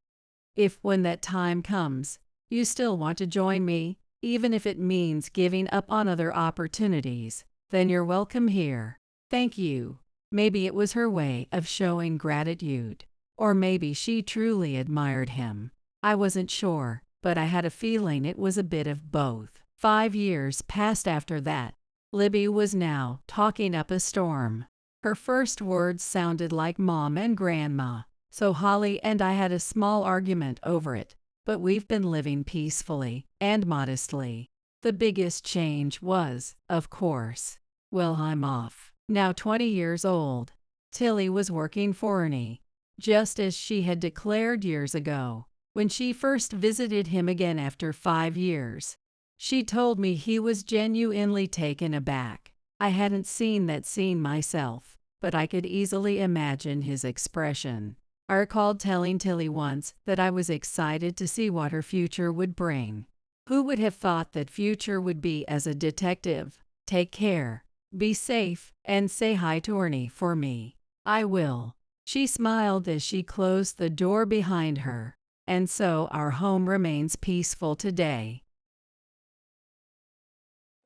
If when that time comes, you still want to join me, even if it means giving up on other opportunities, then you're welcome here. Thank you. Maybe it was her way of showing gratitude. Or maybe she truly admired him. I wasn't sure, but I had a feeling it was a bit of both. 5 years passed after that. Libby was now talking up a storm. Her first words sounded like Mom and Grandma, so Holly and I had a small argument over it, but we've been living peacefully and modestly. The biggest change was, of course, well, I'm off. Now 20 years old. Tilly was working for Ernie, just as she had declared years ago, when she first visited him again after 5 years. She told me he was genuinely taken aback. I hadn't seen that scene myself, but I could easily imagine his expression. I recalled telling Tilly once that I was excited to see what her future would bring. Who would have thought that future would be as a detective? Take care, be safe, and say hi to Ernie for me. I will. She smiled as she closed the door behind her. And so our home remains peaceful today.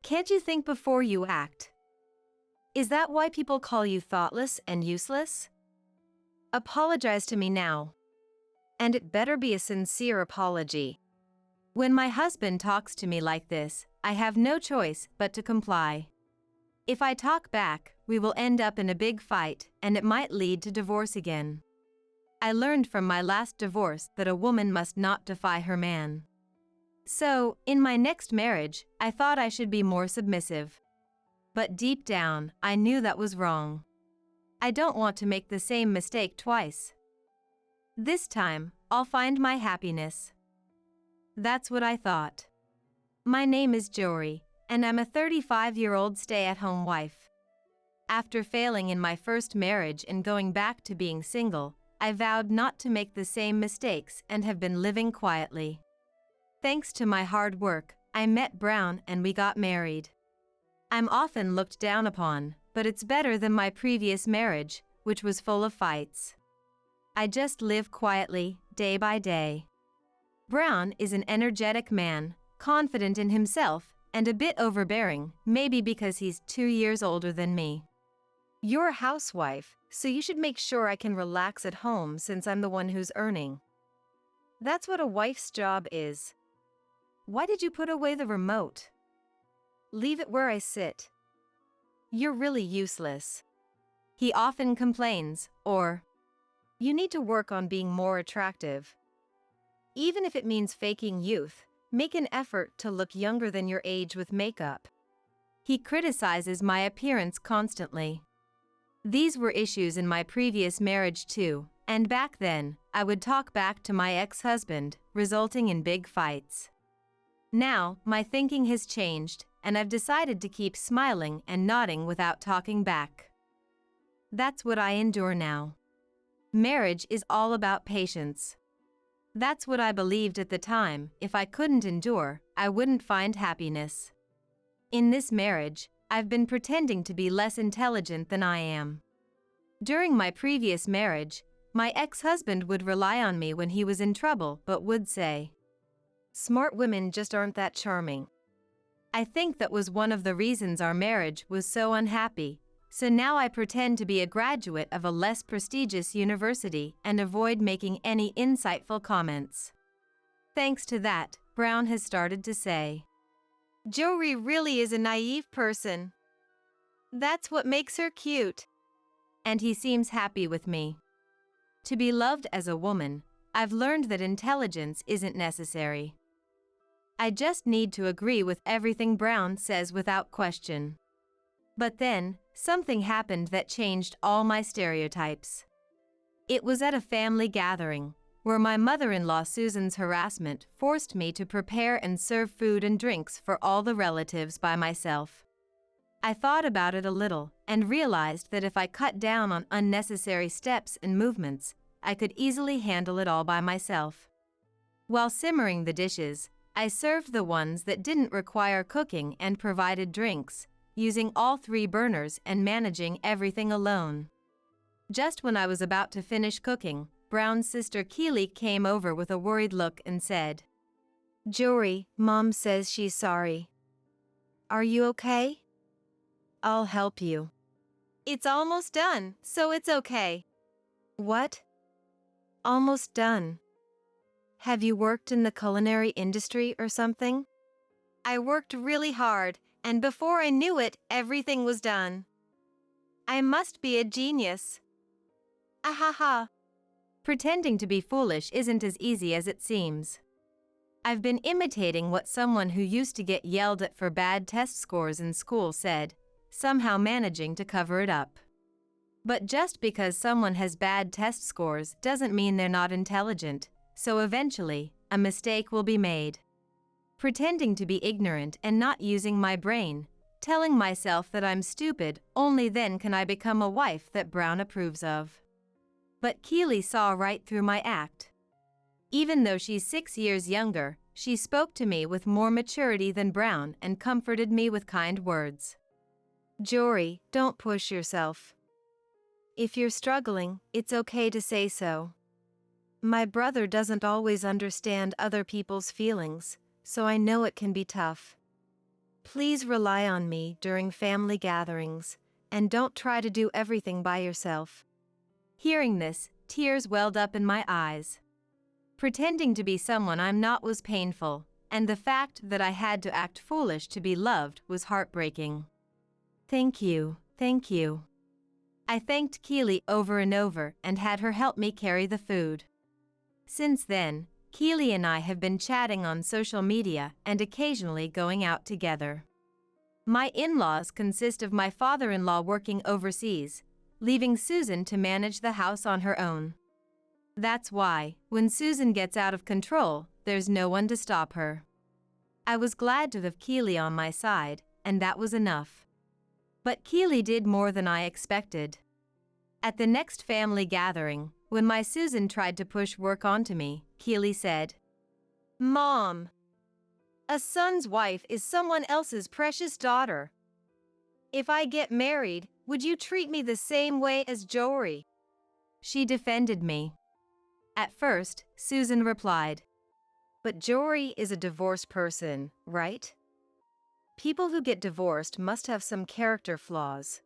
Can't you think before you act? Is that why people call you thoughtless and useless? Apologize to me now. And it better be a sincere apology. When my husband talks to me like this, I have no choice but to comply. If I talk back, we will end up in a big fight, and it might lead to divorce again. I learned from my last divorce that a woman must not defy her man. So, in my next marriage, I thought I should be more submissive. But deep down, I knew that was wrong. I don't want to make the same mistake twice. This time, I'll find my happiness. That's what I thought. My name is Jory, and I'm a 35-year-old stay-at-home wife. After failing in my first marriage and going back to being single, I vowed not to make the same mistakes and have been living quietly. Thanks to my hard work, I met Brown and we got married. I'm often looked down upon, but it's better than my previous marriage, which was full of fights. I just live quietly, day by day. Brown is an energetic man, confident in himself, and a bit overbearing, maybe because he's 2 years older than me. You're a housewife, so you should make sure I can relax at home since I'm the one who's earning. That's what a wife's job is. Why did you put away the remote? Leave it where I sit. You're really useless. He often complains, or, you need to work on being more attractive. Even if it means faking youth, make an effort to look younger than your age with makeup. He criticizes my appearance constantly. These were issues in my previous marriage too, and back then, I would talk back to my ex-husband, resulting in big fights. Now, my thinking has changed, and I've decided to keep smiling and nodding without talking back. That's what I endure now. Marriage is all about patience. That's what I believed at the time. If I couldn't endure, I wouldn't find happiness. In this marriage, I've been pretending to be less intelligent than I am. During my previous marriage, my ex-husband would rely on me when he was in trouble but would say, "Smart women just aren't that charming." I think that was one of the reasons our marriage was so unhappy, so now I pretend to be a graduate of a less prestigious university and avoid making any insightful comments. Thanks to that, Brown has started to say, "Jory really is a naive person. That's what makes her cute." And he seems happy with me. To be loved as a woman, I've learned that intelligence isn't necessary. I just need to agree with everything Brown says without question. But then, something happened that changed all my stereotypes. It was at a family gathering, where my mother-in-law Susan's harassment forced me to prepare and serve food and drinks for all the relatives by myself. I thought about it a little and realized that if I cut down on unnecessary steps and movements, I could easily handle it all by myself. While simmering the dishes, I served the ones that didn't require cooking and provided drinks, using all 3 burners and managing everything alone. Just when I was about to finish cooking, Brown's sister Keely came over with a worried look and said, Jory, Mom says she's sorry. Are you okay? I'll help you. It's almost done, so it's okay. What? Almost done. Have you worked in the culinary industry or something? I worked really hard, and before I knew it, everything was done. I must be a genius. Ahaha. Pretending to be foolish isn't as easy as it seems. I've been imitating what someone who used to get yelled at for bad test scores in school said, somehow managing to cover it up. But just because someone has bad test scores doesn't mean they're not intelligent, so eventually, a mistake will be made. Pretending to be ignorant and not using my brain, telling myself that I'm stupid, only then can I become a wife that Brown approves of. But Keely saw right through my act. Even though she's 6 years younger, she spoke to me with more maturity than Brown and comforted me with kind words. Jory, don't push yourself. If you're struggling, it's okay to say so. My brother doesn't always understand other people's feelings, so I know it can be tough. Please rely on me during family gatherings, and don't try to do everything by yourself. Hearing this, tears welled up in my eyes. Pretending to be someone I'm not was painful, and the fact that I had to act foolish to be loved was heartbreaking. Thank you, thank you. I thanked Keely over and over and had her help me carry the food. Since then, Keely and I have been chatting on social media and occasionally going out together. My in-laws consist of my father-in-law working overseas, leaving Susan to manage the house on her own. That's why, when Susan gets out of control, there's no one to stop her. I was glad to have Keely on my side, and that was enough. But Keely did more than I expected. At the next family gathering, when my Susan tried to push work onto me, Keely said, Mom, a son's wife is someone else's precious daughter. If I get married, would you treat me the same way as Jory? She defended me. At first, Susan replied, But Jory is a divorced person, right? People who get divorced must have some character flaws.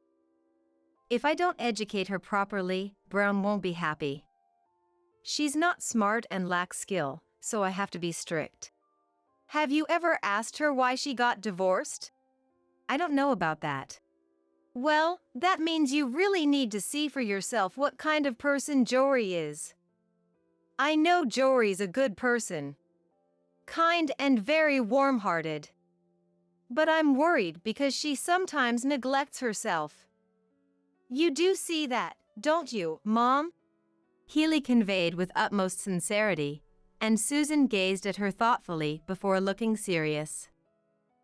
If I don't educate her properly, Brown won't be happy. She's not smart and lacks skill, so I have to be strict. Have you ever asked her why she got divorced? I don't know about that. Well, that means you really need to see for yourself what kind of person Jory is. I know Jory's a good person. Kind and very warm-hearted. But I'm worried because she sometimes neglects herself. You do see that, don't you, Mom? Keely conveyed with utmost sincerity, and Susan gazed at her thoughtfully before looking serious.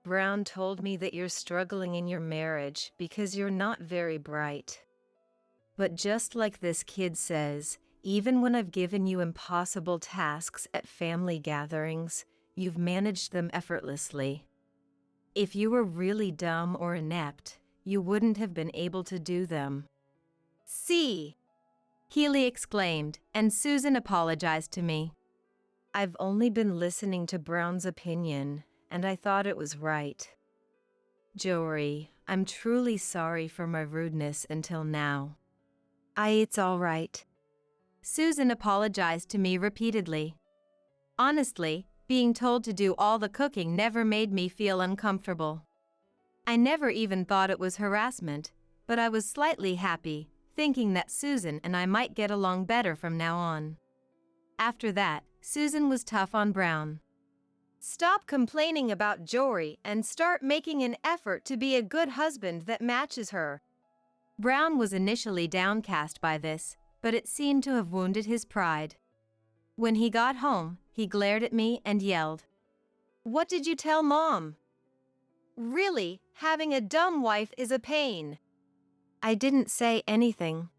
Brown told me that you're struggling in your marriage because you're not very bright. But just like this kid says, even when I've given you impossible tasks at family gatherings, you've managed them effortlessly. If you were really dumb or inept, you wouldn't have been able to do them. See, Keely exclaimed, and Susan apologized to me. I've only been listening to Brown's opinion, and I thought it was right. Jory, I'm truly sorry for my rudeness until now. It's all right. Susan apologized to me repeatedly. Honestly, being told to do all the cooking never made me feel uncomfortable. I never even thought it was harassment, but I was slightly happy, thinking that Susan and I might get along better from now on. After that, Susan was tough on Brown. Stop complaining about Jory and start making an effort to be a good husband that matches her. Brown was initially downcast by this, but it seemed to have wounded his pride. When he got home, he glared at me and yelled, What did you tell Mom? Really, having a dumb wife is a pain. I didn't say anything.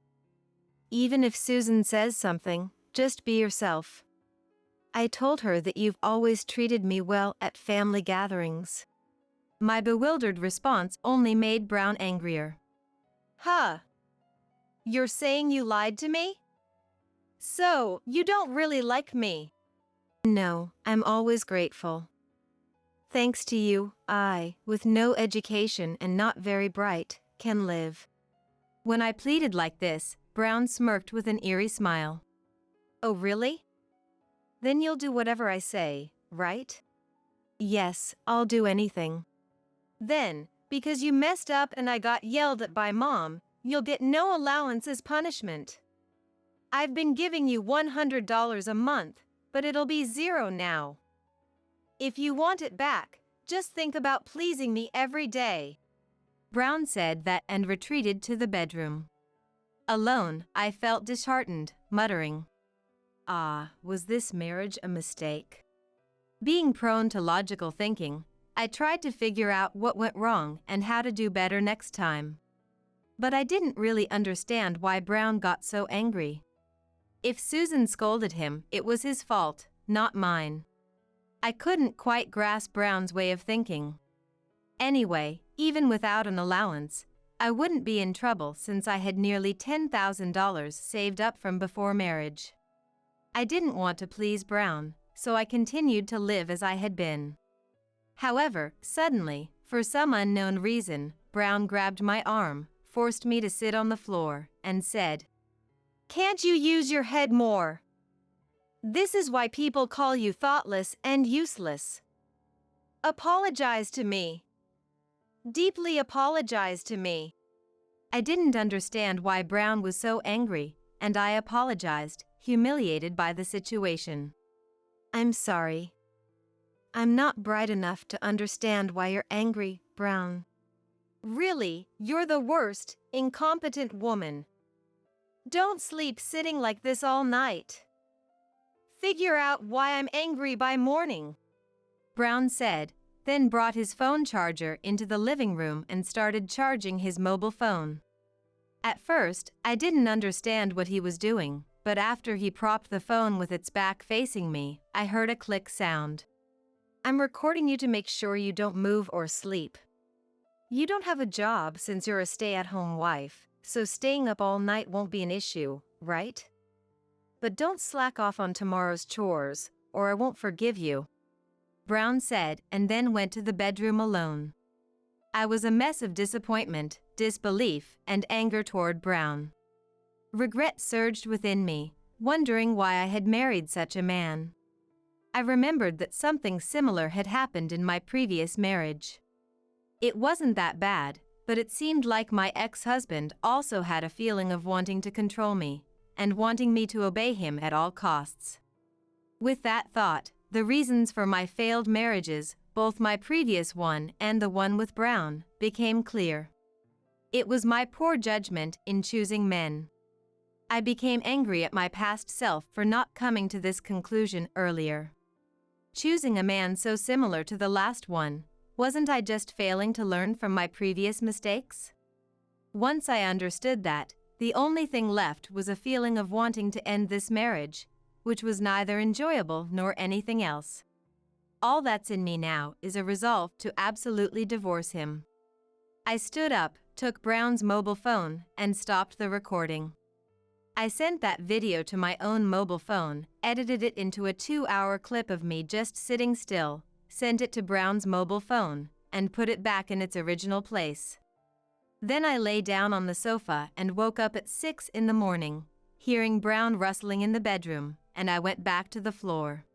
Even if Susan says something, just be yourself. I told her that you've always treated me well at family gatherings. My bewildered response only made Brown angrier. Huh? You're saying you lied to me? So, you don't really like me? No, I'm always grateful. Thanks to you, I, with no education and not very bright, can live. When I pleaded like this, Brown smirked with an eerie smile. Oh, really? Then you'll do whatever I say, right? Yes, I'll do anything. Then, because you messed up and I got yelled at by Mom, you'll get no allowance as punishment. I've been giving you $100 a month, but it'll be zero now. If you want it back, just think about pleasing me every day. Brown said that and retreated to the bedroom. Alone, I felt disheartened, muttering, "Ah, was this marriage a mistake?" Being prone to logical thinking, I tried to figure out what went wrong and how to do better next time. But I didn't really understand why Brown got so angry. If Susan scolded him, it was his fault, not mine. I couldn't quite grasp Brown's way of thinking. Anyway, even without an allowance, I wouldn't be in trouble since I had nearly $10,000 saved up from before marriage. I didn't want to please Brown, so I continued to live as I had been. However, suddenly, for some unknown reason, Brown grabbed my arm, forced me to sit on the floor, and said, "Can't you use your head more? This is why people call you thoughtless and useless. Apologize to me. Deeply apologize to me." I didn't understand why Brown was so angry, and I apologized, humiliated by the situation. "I'm sorry. I'm not bright enough to understand why you're angry, Brown. Really, you're the worst, incompetent woman. Don't sleep sitting like this all night. Figure out why I'm angry by morning," Brown said, then brought his phone charger into the living room and started charging his mobile phone. At first, I didn't understand what he was doing, but after he propped the phone with its back facing me, I heard a click sound. "I'm recording you to make sure you don't move or sleep. You don't have a job since you're a stay-at-home wife, so staying up all night won't be an issue, right? But don't slack off on tomorrow's chores, or I won't forgive you," Brown said, and then went to the bedroom alone. I was a mess of disappointment, disbelief, and anger toward Brown. Regret surged within me, wondering why I had married such a man. I remembered that something similar had happened in my previous marriage. It wasn't that bad, but it seemed like my ex-husband also had a feeling of wanting to control me, and wanting me to obey him at all costs. With that thought, the reasons for my failed marriages, both my previous one and the one with Brown, became clear. It was my poor judgment in choosing men. I became angry at my past self for not coming to this conclusion earlier. Choosing a man so similar to the last one, wasn't I just failing to learn from my previous mistakes? Once I understood that, the only thing left was a feeling of wanting to end this marriage, which was neither enjoyable nor anything else. All that's in me now is a resolve to absolutely divorce him. I stood up, took Brown's mobile phone, and stopped the recording. I sent that video to my own mobile phone, edited it into a 2-hour clip of me just sitting still, sent it to Brown's mobile phone, and put it back in its original place. Then I lay down on the sofa and woke up at 6 in the morning, hearing Brown rustling in the bedroom, and I went back to the floor.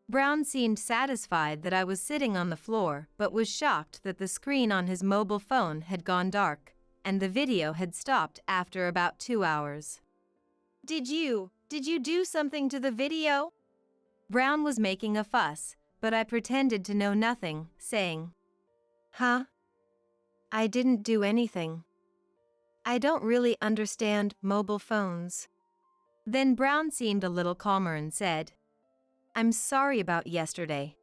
Brown seemed satisfied that I was sitting on the floor, but was shocked that the screen on his mobile phone had gone dark, and the video had stopped after about 2 hours. Did you do something to the video?" Brown was making a fuss, but I pretended to know nothing, saying, "Huh? I didn't do anything. I don't really understand mobile phones." Then Brown seemed a little calmer and said, "I'm sorry about yesterday.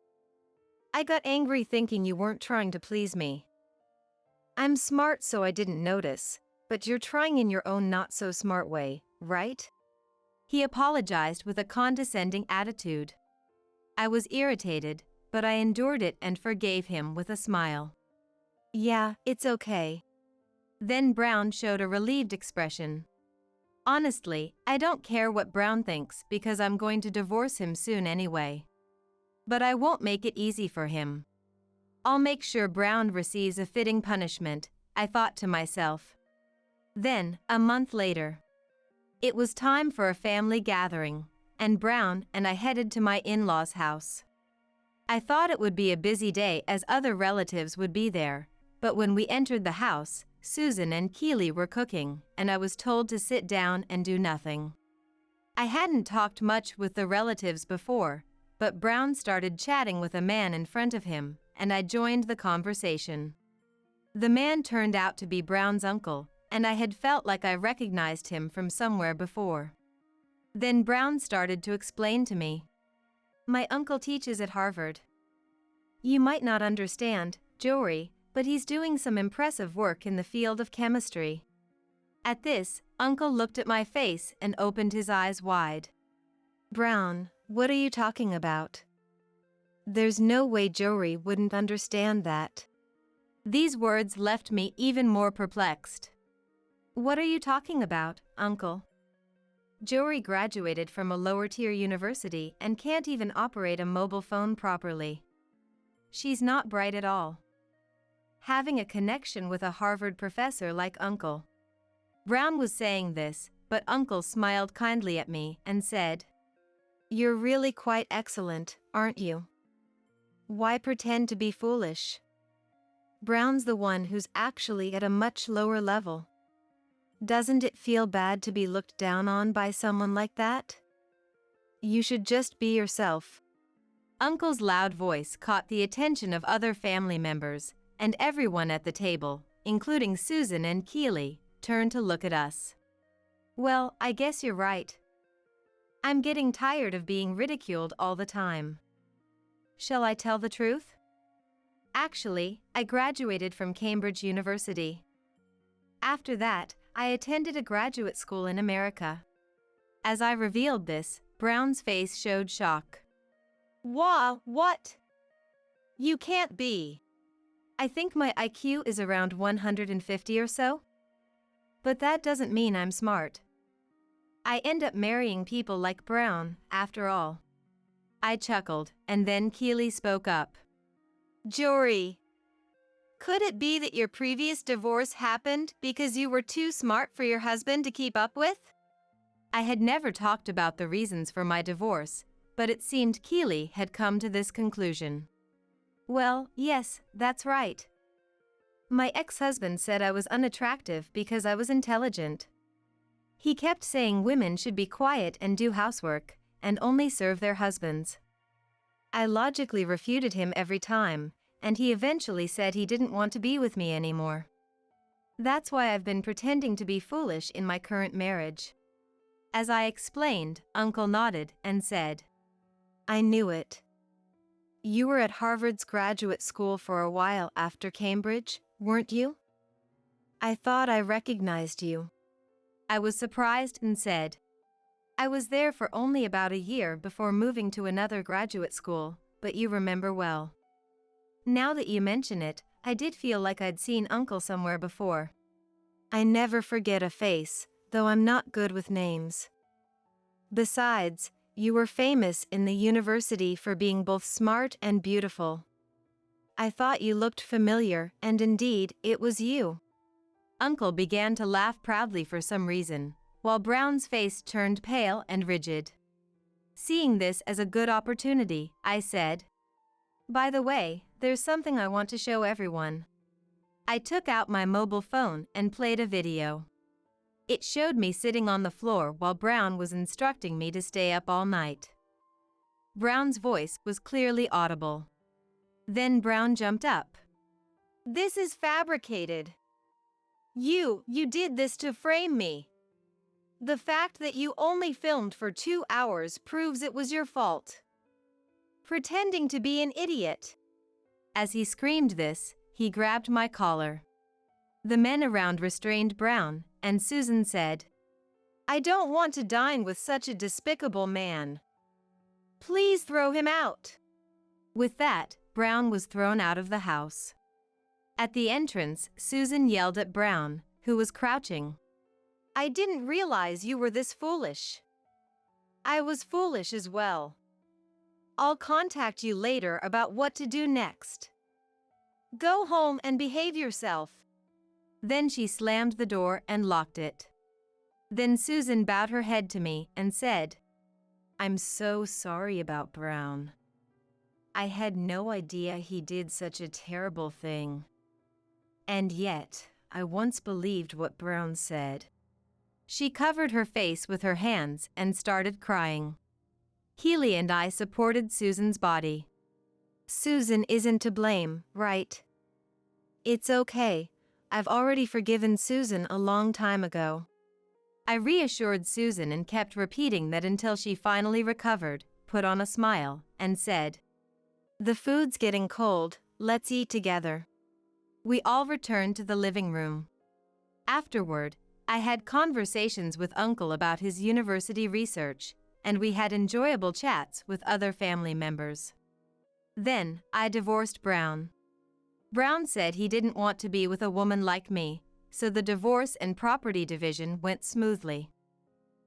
I got angry thinking you weren't trying to please me. I'm smart so I didn't notice, but you're trying in your own not-so-smart way, right?" He apologized with a condescending attitude. I was irritated, but I endured it and forgave him with a smile. "Yeah, it's okay." Then Brown showed a relieved expression. "Honestly, I don't care what Brown thinks because I'm going to divorce him soon anyway." But I won't make it easy for him. I'll make sure Brown receives a fitting punishment, I thought to myself. Then, a month later, it was time for a family gathering, and Brown and I headed to my in-laws' house. I thought it would be a busy day as other relatives would be there, but when we entered the house, Susan and Keely were cooking, and I was told to sit down and do nothing. I hadn't talked much with the relatives before, but Brown started chatting with a man in front of him, and I joined the conversation. The man turned out to be Brown's uncle, and I had felt like I recognized him from somewhere before. Then Brown started to explain to me. My uncle teaches at Harvard. You might not understand, Jory, but he's doing some impressive work in the field of chemistry. At this, Uncle looked at my face and opened his eyes wide. Brown, what are you talking about? There's no way Jory wouldn't understand that. These words left me even more perplexed. What are you talking about, Uncle? Jory graduated from a lower-tier university and can't even operate a mobile phone properly. She's not bright at all. Having a connection with a Harvard professor like Uncle. Brown was saying this, but Uncle smiled kindly at me and said, You're really quite excellent, aren't you? Why pretend to be foolish? Brown's the one who's actually at a much lower level. Doesn't it feel bad to be looked down on by someone like that? You should just be yourself. Uncle's loud voice caught the attention of other family members, and everyone at the table, including Susan and Keely, turned to look at us. Well, I guess you're right. I'm getting tired of being ridiculed all the time. Shall I tell the truth? Actually, I graduated from Cambridge University. After that, I attended a graduate school in America. As I revealed this, Brown's face showed shock. What? You can't be. I think my IQ is around 150 or so. But that doesn't mean I'm smart. I end up marrying people like Brown, after all. I chuckled, and then Keely spoke up. Jory, could it be that your previous divorce happened because you were too smart for your husband to keep up with? I had never talked about the reasons for my divorce, but it seemed Keely had come to this conclusion. Well, yes, that's right. My ex-husband said I was unattractive because I was intelligent. He kept saying women should be quiet and do housework, and only serve their husbands. I logically refuted him every time, and he eventually said he didn't want to be with me anymore. That's why I've been pretending to be foolish in my current marriage. As I explained, Uncle nodded and said, I knew it. You were at Harvard's graduate school for a while after Cambridge, weren't you? I thought I recognized you. I was surprised and said, I was there for only about a year before moving to another graduate school, but you remember well. Now that you mention it, I did feel like I'd seen Uncle somewhere before. I never forget a face, though I'm not good with names. Besides, you were famous in the university for being both smart and beautiful. I thought you looked familiar, and indeed, it was you. Uncle began to laugh proudly for some reason, while Brown's face turned pale and rigid. Seeing this as a good opportunity, I said, By the way, there's something I want to show everyone. I took out my mobile phone and played a video. It showed me sitting on the floor while Brown was instructing me to stay up all night. Brown's voice was clearly audible. Then Brown jumped up. This is fabricated. You did this to frame me. The fact that you only filmed for 2 hours proves it was your fault. Pretending to be an idiot. As he screamed this, he grabbed my collar. The men around restrained Brown, and Susan said, I don't want to dine with such a despicable man. Please throw him out. With that, Brown was thrown out of the house. At the entrance, Susan yelled at Brown, who was crouching. I didn't realize you were this foolish. I was foolish as well. I'll contact you later about what to do next. Go home and behave yourself." Then she slammed the door and locked it. Then Susan bowed her head to me and said, "I'm so sorry about Brown. I had no idea he did such a terrible thing. And yet, I once believed what Brown said." She covered her face with her hands and started crying. Keely and I supported Susan's body. "Susan isn't to blame, right? It's okay. I've already forgiven Susan a long time ago." I reassured Susan and kept repeating that until she finally recovered, put on a smile, and said, "The food's getting cold, let's eat together." We all returned to the living room. Afterward, I had conversations with Uncle about his university research, and we had enjoyable chats with other family members. Then, I divorced Brown. Brown said he didn't want to be with a woman like me, so the divorce and property division went smoothly.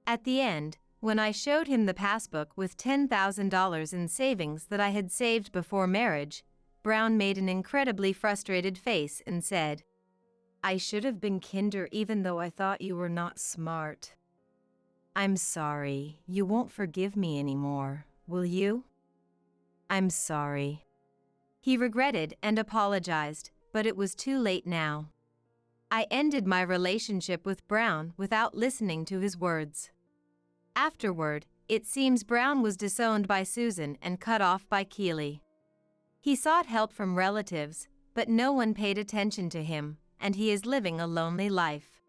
At the end, when I showed him the passbook with $10,000 in savings that I had saved before marriage, Brown made an incredibly frustrated face and said, "I should have been kinder even though I thought you were not smart. I'm sorry, you won't forgive me anymore, will you?" "I'm sorry." He regretted and apologized, but it was too late now. I ended my relationship with Brown without listening to his words. Afterward, it seems Brown was disowned by Susan and cut off by Keely. He sought help from relatives, but no one paid attention to him, and he is living a lonely life.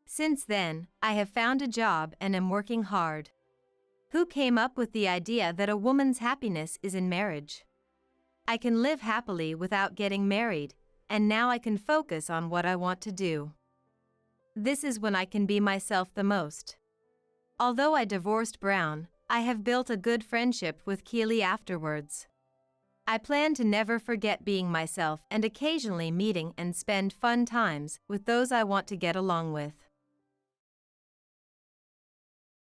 Since then, I have found a job and am working hard. Who came up with the idea that a woman's happiness is in marriage? I can live happily without getting married, and now I can focus on what I want to do. This is when I can be myself the most. Although I divorced Brown, I have built a good friendship with Keely afterwards. I plan to never forget being myself and occasionally meeting and spend fun times with those I want to get along with.